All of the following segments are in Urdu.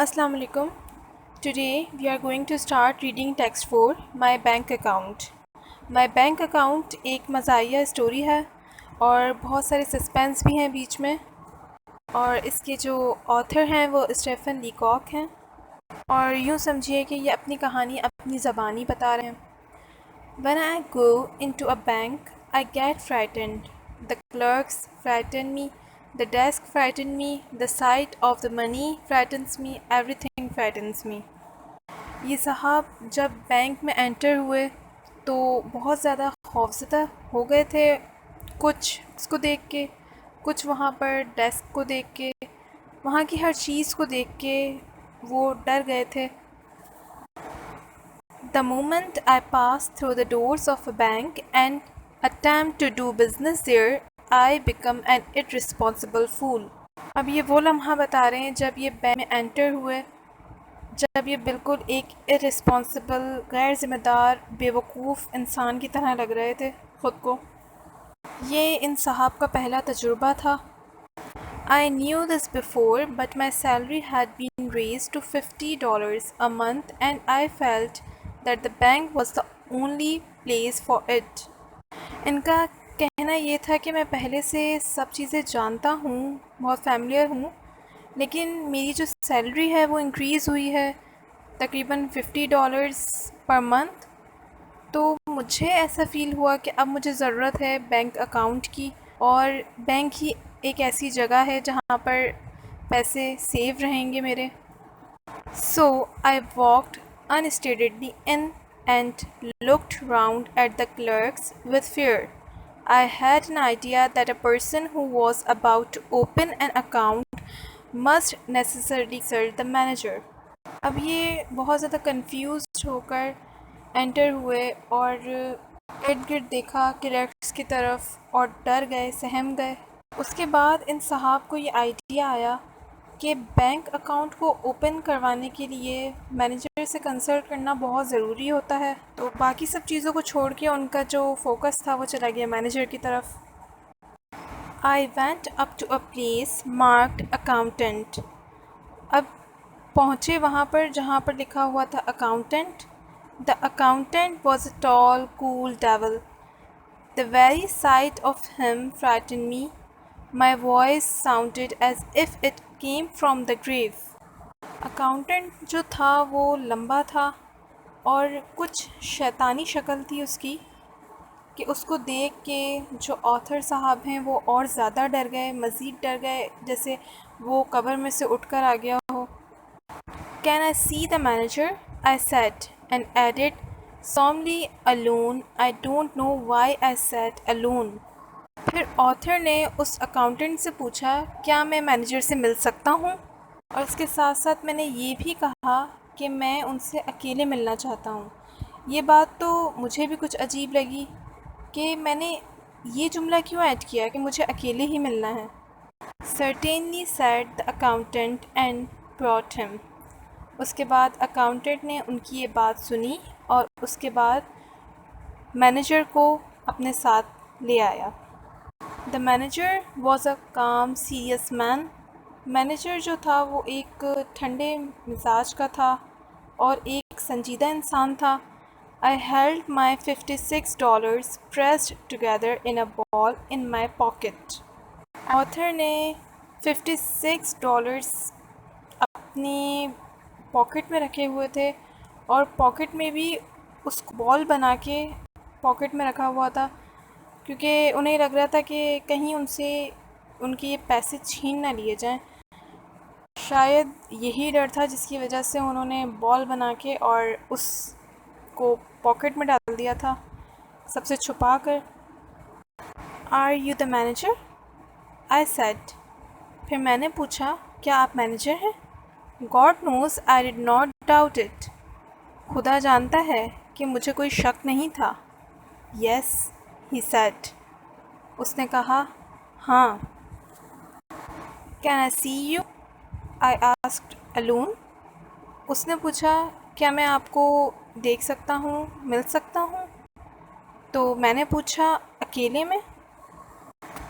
Assalamu alaikum. Today we are going to start reading text for My Bank Account. My Bank Account ایک مزاحیہ اسٹوری ہے اور بہت سارے سسپینس بھی ہیں بیچ میں، اور اس کے جو آتھر ہیں وہ اسٹیفن لیکاک ہیں، اور یوں سمجھیے کہ یہ اپنی کہانی اپنی زبانی بتا رہے ہیں۔ When I go into a bank, I get frightened. The clerks frighten me. The desk frightened me. The sight of the money frightens me. Everything frightens me. یہ صاحب جب بینک میں انٹر ہوئے تو بہت زیادہ خوفزدہ ہو گئے تھے، کچھ اس کو دیکھ کے، کچھ وہاں پر ڈیسک کو دیکھ کے، وہاں کی ہر چیز کو دیکھ کے وہ ڈر گئے تھے۔ The moment I pass through the doors of a bank and attempt to do business there, I become an irresponsible fool. اب یہ وہ لمحہ بتا رہے ہیں جب یہ بینک میں انٹر ہوئے، جب یہ بالکل ایک irresponsible، غیر ذمہ دار، بیوقوف انسان کی طرح لگ رہے تھے خود کو۔ یہ ان صاحب کا پہلا تجربہ تھا۔ I knew this before, but my salary had been raised to $50 a month and I felt that the bank was the only place for it. ان کا کہنا یہ تھا کہ میں پہلے سے سب چیزیں جانتا ہوں، بہت فیملیئر ہوں، لیکن میری جو سیلری ہے وہ انکریز ہوئی ہے تقریباً $50 پر منتھ، تو مجھے ایسا فیل ہوا کہ اب مجھے ضرورت ہے بینک اکاؤنٹ کی، اور بینک ہی ایک ایسی جگہ ہے جہاں پر پیسے سیو رہیں گے میرے۔ So I walked unsteadily in and looked round at the clerks with fear. I had an idea that a person who was about to open an account must necessarily serve the manager. اب یہ بہت زیادہ کنفیوزڈ ہو کر انٹر ہوئے اور ارد گرد دیکھا کلیرکس کی طرف اور ڈر گئے، سہم گئے۔ اس کے بعد ان صاحب کو یہ آئیڈیا آیا کہ بینک اکاؤنٹ کو اوپن کروانے کے لیے مینیجر سے کنسلٹ کرنا بہت ضروری ہوتا ہے، تو باقی سب چیزوں کو چھوڑ کے ان کا جو فوکس تھا وہ چلا گیا مینیجر کی طرف۔ I went up to a place marked accountant. اب پہنچے وہاں پر جہاں پر لکھا ہوا تھا accountant. The accountant was a tall, cool devil. The very sight of him frightened me. My voice sounded as if it came from the grave. Accountant جو تھا وہ لمبا تھا اور کچھ شیطانی شکل تھی اس کی، کہ اس کو دیکھ کے جو آتھر صاحب ہیں وہ اور زیادہ ڈر گئے، مزید ڈر گئے، جیسے وہ قبر میں سے اٹھ کر آ گیا ہو۔ Can I see the manager? I said, and added solemnly, alone. I don't know why I said alone. پھر آتھر نے اس اکاؤنٹنٹ سے پوچھا کیا میں مینیجر سے مل سکتا ہوں، اور اس کے ساتھ ساتھ میں نے یہ بھی کہا کہ میں ان سے اکیلے ملنا چاہتا ہوں۔ یہ بات تو مجھے بھی کچھ عجیب لگی کہ میں نے یہ جملہ کیوں ایڈ کیا کہ مجھے اکیلے ہی ملنا ہے۔ Certainly said the accountant and brought him. اس کے بعد اکاؤنٹنٹ نے ان کی یہ بات سنی اور اس کے بعد مینیجر کو اپنے ساتھ لے آیا۔ The manager was a calm, serious man. Manager جو تھا وہ ایک ٹھنڈے مزاج کا تھا اور ایک سنجیدہ انسان تھا۔ I held my $56 pressed together in a ball in my pocket. Author نے $56 اپنی پاکٹ میں رکھے ہوئے تھے، اور پاکٹ میں بھی اس کو بال بنا کے پاکٹ میں رکھا ہوا تھا، کیونکہ انہیں لگ رہا تھا کہ کہیں ان سے ان کے یہ پیسے چھین نہ لیے جائیں۔ شاید یہی ڈر تھا جس کی وجہ سے انہوں نے بال بنا کے اور اس کو پاکٹ میں ڈال دیا تھا سب سے چھپا کر۔ Are you the manager? I said. پھر میں نے پوچھا کیا آپ مینیجر ہیں؟ God knows I did not doubt it. خدا جانتا ہے کہ مجھے کوئی شک نہیں تھا۔ Yes, he said. اس نے کہا ہاں۔ Can I see you? I asked alone. اس نے پوچھا کیا میں آپ کو دیکھ سکتا ہوں، مل سکتا ہوں؟ تو میں نے پوچھا اکیلے میں؟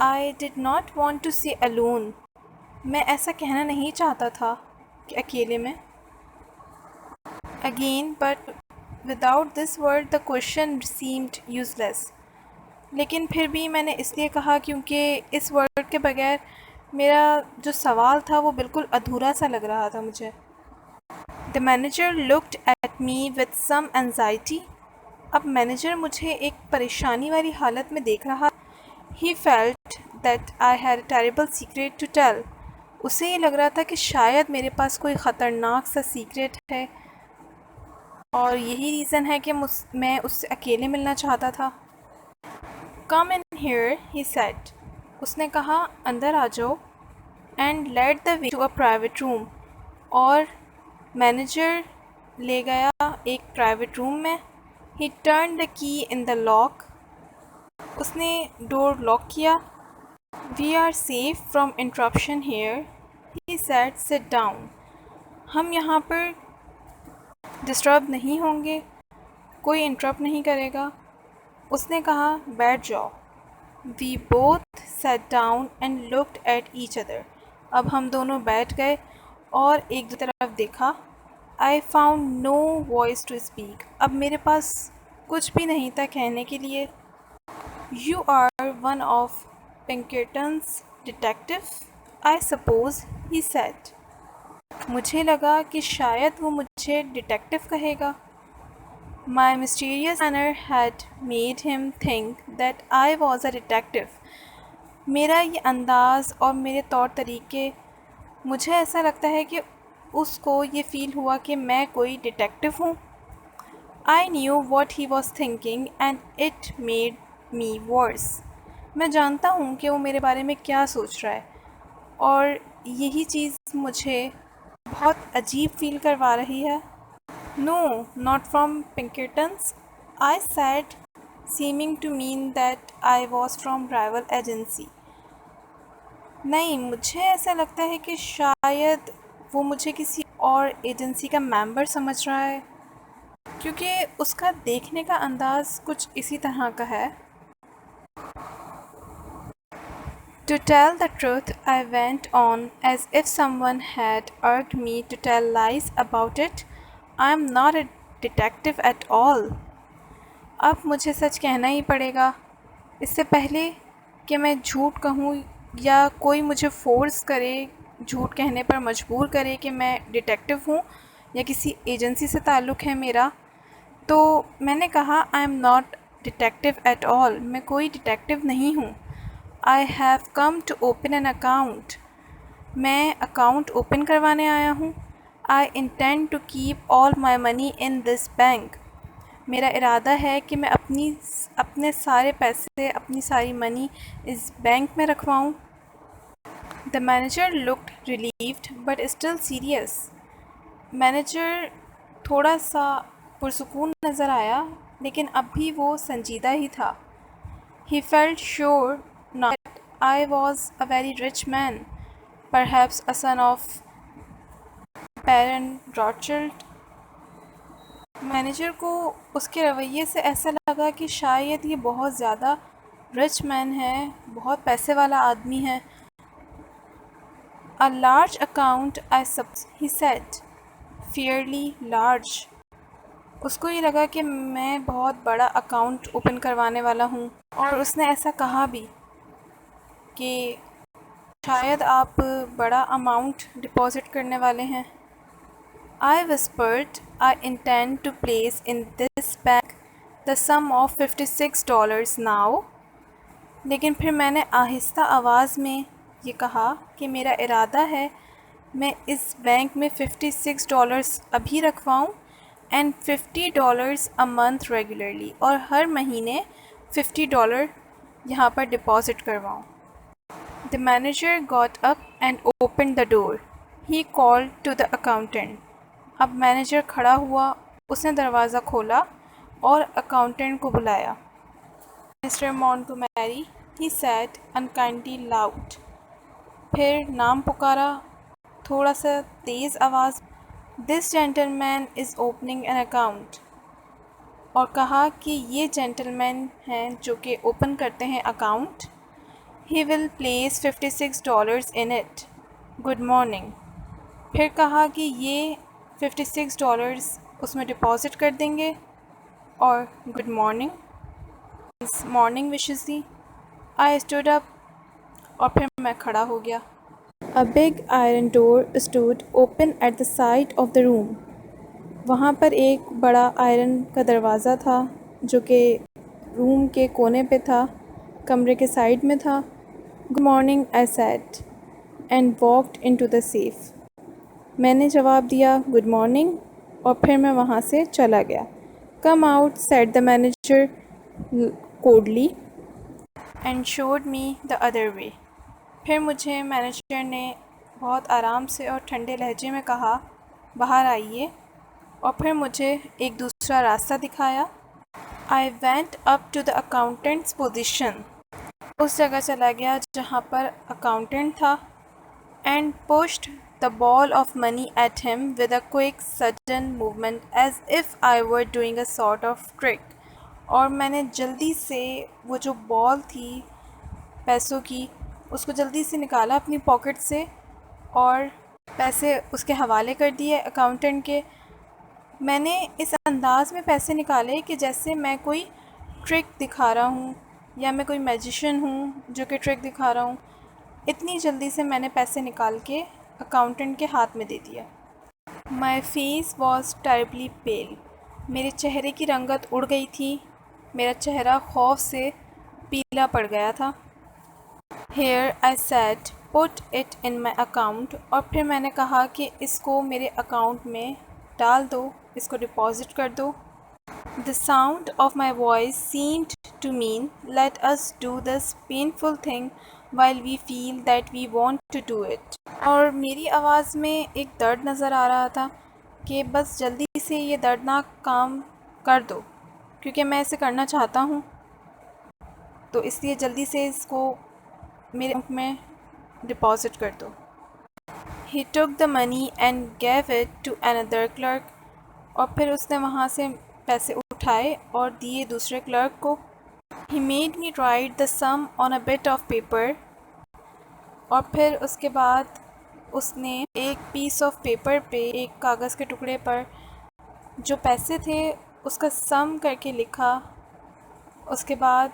I did not want to say alone. میں ایسا کہنا نہیں چاہتا تھا، کہ اکیلے میں. Again, but without this word the question seemed useless. لیکن پھر بھی میں نے اس لیے کہا کیونکہ اس ورڈ کے بغیر میرا جو سوال تھا وہ بالکل ادھورا سا لگ رہا تھا مجھے. The manager looked at me with some anxiety. اب مینیجر مجھے ایک پریشانی والی حالت میں دیکھ رہا. He felt that I had a terrible secret to tell. اسے یہ لگ رہا تھا کہ شاید میرے پاس کوئی خطرناک سا سیکریٹ ہے اور یہی ریزن ہے کہ میں اس سے اکیلے ملنا چاہتا تھا. Come in here, he said. اس نے کہا اندر آ جاؤ. And led the way to a private room. اور مینیجر لے گیا ایک پرائیویٹ روم میں. He turned the key in the lock. اس نے ڈور لاک کیا. We are safe from interruption here, he said. Sit down. ہم یہاں پر ڈسٹرب نہیں ہوں گے, کوئی انٹرپٹ نہیں کرے گا. اس نے کہا بیٹھ جاؤ. We both sat down and looked at each other. اب ہم دونوں بیٹھ گئے اور ایک دوسری طرف دیکھا. I found no voice to speak. اب میرے پاس کچھ بھی نہیں تھا کہنے کے لیے. You are one of Pinkerton's detective, I suppose, he said. مجھے لگا کہ شاید وہ مجھے ڈیٹیکٹو کہے گا. My mysterious manner had made him think that I was a detective. میرا یہ انداز اور میرے طور طریقے مجھے ایسا لگتا ہے کہ اس کو یہ فیل ہوا کہ میں کوئی ڈیٹیکٹو ہوں. I knew what he was thinking and it made me worse. میں جانتا ہوں کہ وہ میرے بارے میں کیا سوچ رہا ہے اور یہی چیز مجھے بہت عجیب فیل کروا رہی ہے. No, not from Pinkerton's, I said, seeming to mean that I was from rival agency. نہیں, مجھے ایسا لگتا ہے کہ شاید وہ مجھے کسی اور ایجنسی کا ممبر سمجھ رہا ہے کیونکہ اس کا دیکھنے کا انداز کچھ اسی طرح کا ہے. To tell the truth, I went on as if someone had urged me to tell lies about it. I am not a detective at all. اب مجھے سچ کہنا ہی پڑے گا. اس سے پہلے کہ میں جھوٹ کہوں یا کوئی مجھے فورس کرے, جھوٹ کہنے پر مجبور کرے کہ میں ڈیٹیکٹو ہوں یا کسی ایجنسی سے تعلق ہے میرا, تو میں نے کہا I am not detective at all. میں کوئی ڈیٹیکٹو نہیں ہوں. I have come to open an account. میں اکاؤنٹ اوپن کروانے آیا ہوں. I intend to keep all my money in this bank. میرا ارادہ ہے کہ میں اپنے سارے پیسے, اپنی ساری منی اس بینک میں رکھواؤں. The manager looked relieved but still serious. Manager تھوڑا سا پرسکون نظر آیا لیکن اب بھی وہ سنجیدہ ہی تھا. He felt sure now that I was a very rich man, perhaps a son of Baron Rothschild. Manager کو اس کے رویے سے ایسا لگا کہ شاید یہ بہت زیادہ رچ مین ہے, بہت پیسے والا آدمی ہے. A large account, I suppose, he said. Fairly large. اس کو یہ لگا کہ میں بہت بڑا اکاؤنٹ اوپن کروانے والا ہوں اور اس نے ایسا کہا بھی کہ شاید آپ بڑا اماؤنٹ ڈپازٹ کرنے والے ہیں. I whispered, I intend to place in this bank the sum of $56 now. لیکن پھر میں نے آہستہ آواز میں یہ کہا کہ میرا ارادہ ہے میں اس بینک میں $56 ابھی رکھواؤں and $50 a month regularly, اور ہر مہینے $50 یہاں پر ڈپازٹ کرواؤں. The manager got up and opened the door. He called to the accountant. اب مینیجر کھڑا ہوا, اس نے دروازہ کھولا اور اکاؤنٹنٹ کو بلایا. Mr. Montgomery, he said unkindly loud. پھر نام پکارا تھوڑا سا تیز آواز. This gentleman is opening an account. اور کہا کہ یہ جینٹلمین ہیں جو کہ اوپن کرتے ہیں account. He will place $56 in it. Good morning. پھر کہا کہ یہ $56 اس میں ڈپازٹ کر دیں گے اور good morning wishes the. I stood up اور پھر میں کھڑا ہو گیا. A big iron door stood open at the side of the room. وہاں پر ایک بڑا آئرن کا دروازہ تھا جو کہ روم کے کونے پہ تھا، کمرے کے سائڈ میں تھا. Good morning, I said and walked into the safe. میں نے جواب دیا گڈ مارننگ اور پھر میں وہاں سے چلا گیا. Come out, said the manager coldly and showed me the other way. پھر مجھے مینیجر نے بہت آرام سے اور ٹھنڈے لہجے میں کہا باہر آئیے، اور پھر مجھے ایک دوسرا راستہ دکھایا. I went up to the accountant's position. اس جگہ چلا گیا جہاں پر اکاؤنٹنٹ تھا. And pushed the ball of money at him with a quick sudden movement as if I were doing a sort of trick. اور میں نے جلدی سے وہ جو بال تھی پیسوں کی اس کو جلدی سے نکالا اپنی پاکٹ سے اور پیسے اس کے حوالے کر دیے اکاؤنٹنٹ کے. میں نے اس انداز میں پیسے نکالے کہ جیسے میں کوئی ٹرک دکھا رہا ہوں یا میں کوئی میجیشین ہوں جو کہ ٹرک دکھا رہا ہوں. اتنی جلدی سے میں نے پیسے نکال کے اکاؤنٹنٹ کے ہاتھ میں دے دیا. My face was terribly pale. میرے چہرے کی رنگت اڑ گئی تھی، میرا چہرہ خوف سے پیلا پڑ گیا تھا. Here I said, put it in my account. اور پھر میں نے کہا کہ اس کو میرے اکاؤنٹ میں ڈال دو، اس کو ڈپازٹ کر دو. The sound of my voice seemed to mean, let us do this painful thing while we feel that we want to do it. اور میری آواز میں ایک درد نظر آ رہا تھا کہ بس جلدی سے یہ دردناک کام کر دو کیونکہ میں اسے کرنا چاہتا ہوں، تو اس لیے جلدی سے اس کو میرے اکاؤنٹ میں ڈپازٹ کر دو. He took the money and gave it to another clerk. اور پھر اس نے وہاں سے پیسے اٹھائے اور دیے دوسرے کلرک کو. He made me write the sum on a bit of paper. اور پھر اس کے بعد اس نے ایک پیس آف پیپر پہ، ایک کاغذ کے ٹکڑے پر جو پیسے تھے اس کا سم کر کے لکھا. اس کے بعد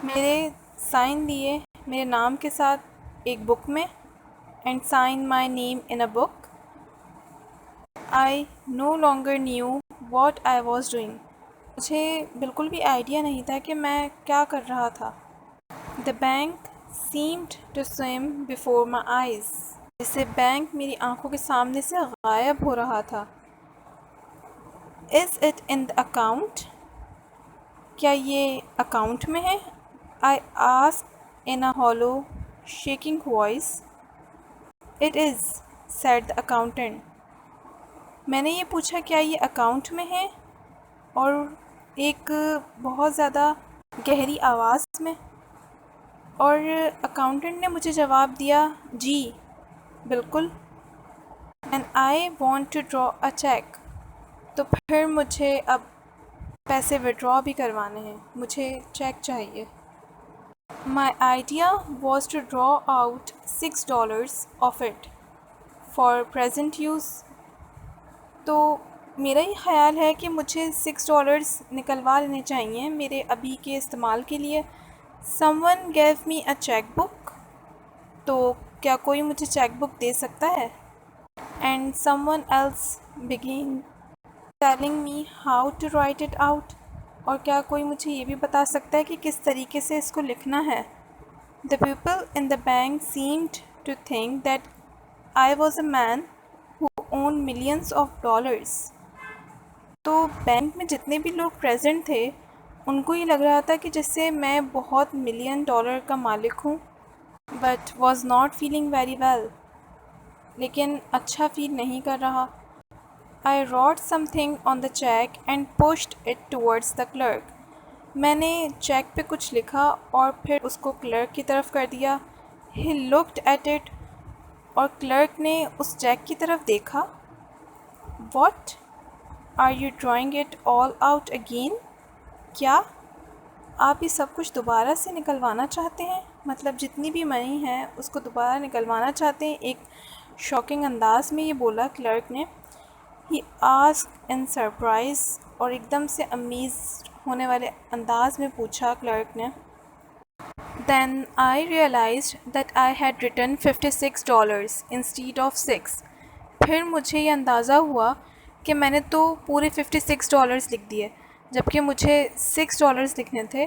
میرے سائن دیے میرے نام کے ساتھ ایک بک میں. And sign my name in a book. I no longer knew what I was doing. مجھے بالکل بھی آئیڈیا نہیں تھا کہ میں کیا کر رہا تھا. The bank seemed to swim before my eyes. جسے بینک میری آنکھوں کے سامنے سے غائب ہو رہا تھا. Is it in the account? کیا یہ اکاؤنٹ میں ہے؟ I asked in a hollow, shaking voice. It is, said the accountant. میں نے یہ پوچھا کیا یہ اکاؤنٹ میں ہے، اور ایک بہت زیادہ گہری آواز میں، اور اکاؤنٹنٹ نے مجھے جواب دیا جی بالکل. And I want to draw a check. تو پھر مجھے اب پیسے وڈرا بھی کروانے ہیں، مجھے چیک چاہیے. My idea was to draw out $6 of it for present use. تو میرا یہ خیال ہے کہ مجھے $6 نکلوا لینے چاہیے میرے ابھی کے استعمال کے لیے. Someone gave me a check book. تو کیا کوئی مجھے چیک بک دے سکتا ہے؟ And someone else began telling me how to write it out. اور کیا کوئی مجھے یہ بھی بتا سکتا ہے کہ کس طریقے سے اس کو لکھنا ہے؟ The people in the bank seemed to think that I was a man who owned millions of dollars. تو بینک میں جتنے بھی لوگ پریزنٹ تھے ان کو یہ لگ رہا تھا کہ جیسے میں بہت $1,000,000 کا مالک ہوں. But was not feeling very well. لیکن اچھا فیل نہیں کر رہا. I wrote something on the check and pushed it towards the clerk. میں نے چیک پہ کچھ لکھا اور پھر اس کو کلرک کی طرف کر دیا. He looked at it. اور کلرک نے اس چیک کی طرف دیکھا. What? Are you drawing it all out again? کیا آپ یہ سب کچھ دوبارہ سے نکلوانا چاہتے ہیں؟ مطلب جتنی بھی منی ہے اس کو دوبارہ نکلوانا چاہتے ہیں ایک شاکنگ انداز میں یہ بولا کلرک نے. ہی آسکڈ ان سرپرائز. اور ایک دم سے امیزڈ ہونے والے انداز میں پوچھا کلرک نے. Then I realized that I had written $56 instead of 6. پھر مجھے یہ اندازہ ہوا کہ میں نے تو پورے $56 لکھ دیے جبکہ مجھے $6 لکھنے تھے.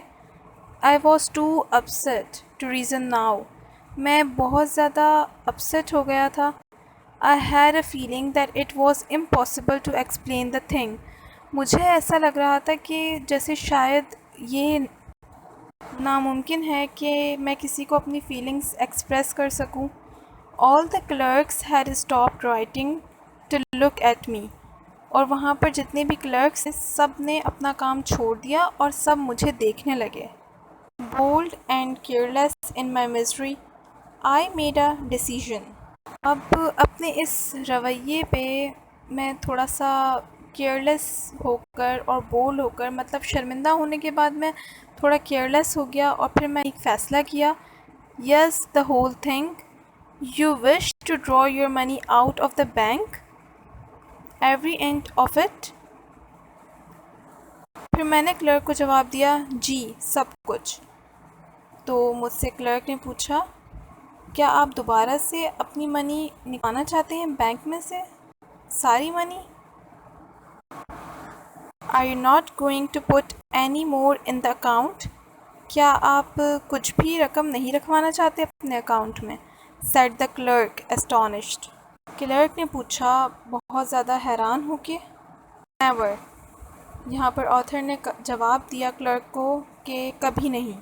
I was too upset to reason now. میں بہت زیادہ upset ہو گیا تھا. I had a feeling that it was impossible to explain the thing. مجھے ایسا لگ رہا تھا کہ جیسے شاید یہ ناممکن ہے کہ میں کسی کو اپنی فیلنگز ایکسپریس کر سکوں. All the clerks had stopped writing to look at me. اور وہاں پر جتنے بھی کلرکس ہیں سب نے اپنا کام چھوڑ دیا اور سب مجھے دیکھنے لگے. Bold and careless in my misery, I made a decision. اب اپنے اس رویے پہ میں تھوڑا سا کیئرلیس ہو کر اور بولڈ ہو کر مطلب شرمندہ ہونے کے بعد میں تھوڑا کیئرلیس ہو گیا اور پھر میں ایک فیصلہ کیا. Yes the whole thing. You wish to draw your money out of the bank. Every end of it. پھر میں نے کلرک کو جواب دیا جی سب کچھ. تو مجھ سے کلرک نے پوچھا کیا آپ دوبارہ سے اپنی منی نکالنا چاہتے ہیں بینک میں سے ساری منی. Are you not going to put any more in the account? کیا آپ کچھ بھی رقم نہیں رکھوانا چاہتے اپنے اکاؤنٹ میں. said the clerk astonished. Clerk نے پوچھا بہت زیادہ حیران ہو کے. never. یہاں پر آتھر نے جواب دیا کلرک کو کہ کبھی نہیں.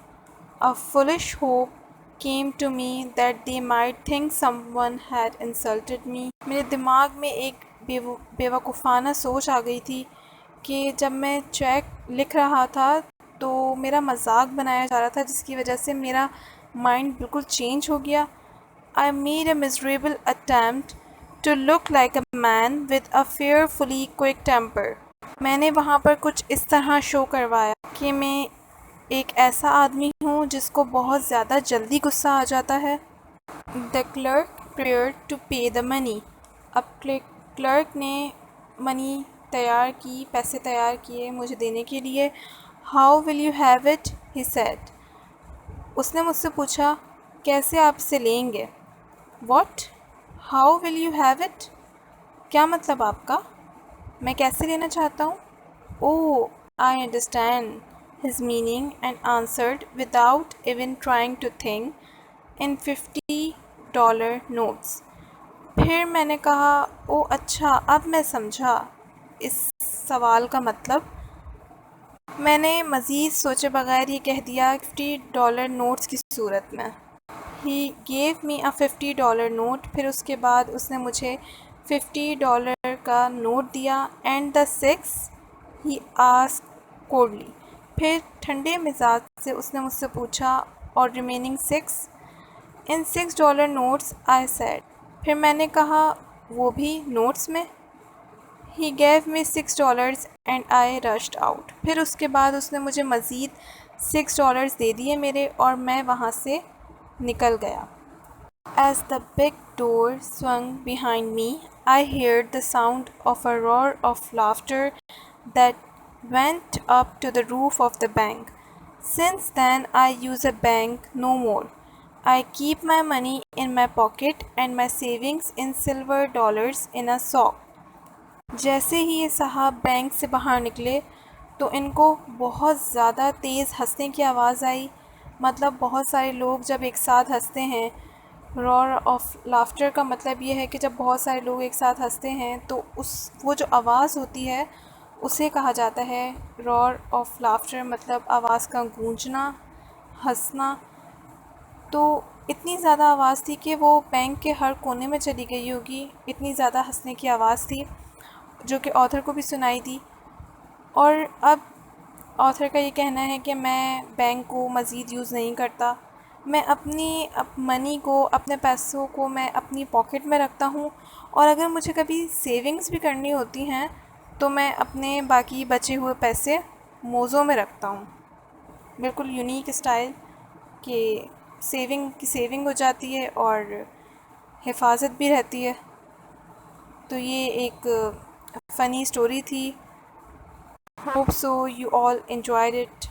a foolish hope came to me that they might think someone had insulted me. میرے دماغ میں ایک بیوقوفانہ سوچ آ گئی تھی کہ جب میں چیک لکھ رہا تھا تو میرا مذاق بنایا جا رہا تھا جس کی وجہ سے میرا مائنڈ بالکل چینج ہو گیا. I made a miserable attempt to look like a man with a fearfully quick temper. میں نے وہاں پر کچھ اس طرح شو کروایا کہ میں ایک ایسا آدمی ہوں جس کو بہت زیادہ جلدی غصہ آ جاتا ہے. The clerk prepared to pay the money. اب کلرک نے منی تیار کی پیسے تیار کیے مجھے دینے کے لیے. How will you have it? he said. اس نے مجھ سے پوچھا کیسے آپ اسے لیں گے. What? How will you have it? کیا مطلب آپ کا میں کیسے لینا چاہتا ہوں. Oh, I understand his meaning and answered without even trying to think. In $50 notes. پھر میں نے کہا او اچھا اب میں سمجھا اس سوال کا مطلب. میں نے مزید سوچے بغیر یہ کہہ دیا $50 نوٹس کی صورت میں. He gave me a $50 note. پھر اس کے بعد اس نے مجھے $50 کا نوٹ دیا. And the 6? he asked coldly. پھر ٹھنڈے مزاج سے اس نے مجھ سے پوچھا اور remaining 6? In $6 notes, I said. پھر میں نے کہا وہ بھی نوٹس میں. He gave me $6 and I rushed out. پھر اس کے بعد اس نے مجھے مزید $6 دے دیے میرے اور میں وہاں سے نکل گیا. As the big door swung behind me, I heard the sound of a roar of laughter that went up to the roof of the bank. Since then, I use a bank no more. I keep my money in my pocket and my savings in silver dollars in a sock. جیسے ہی یہ صاحب بینک سے باہر نکلے تو ان کو بہت زیادہ تیز ہنسنے کی آواز آئی. مطلب بہت سارے لوگ جب ایک ساتھ ہنستے ہیں roar of laughter کا مطلب یہ ہے کہ جب بہت سارے لوگ ایک ساتھ ہنستے ہیں تو وہ جو آواز ہوتی ہے اسے کہا جاتا ہے roar of laughter. مطلب آواز کا گونجنا ہنسنا. تو اتنی زیادہ آواز تھی کہ وہ بینک کے ہر کونے میں چلی گئی ہوگی. اتنی زیادہ ہنسنے کی آواز تھی جو کہ آتھر کو بھی سنائی دی. اور اب آتھر کا یہ کہنا ہے کہ میں بینک کو مزید یوز نہیں کرتا. میں اپنی منی کو اپنے پیسوں کو میں اپنی پاکٹ میں رکھتا ہوں اور اگر مجھے کبھی سیونگز بھی کرنی ہوتی ہیں تو میں اپنے باقی بچے ہوئے پیسے موزوں میں رکھتا ہوں. بالکل یونیک اسٹائل کہ سیونگ کی سیونگ ہو جاتی ہے اور حفاظت بھی رہتی ہے۔ تو یہ ایک فنی اسٹوری تھی. Hope so you all enjoyed it.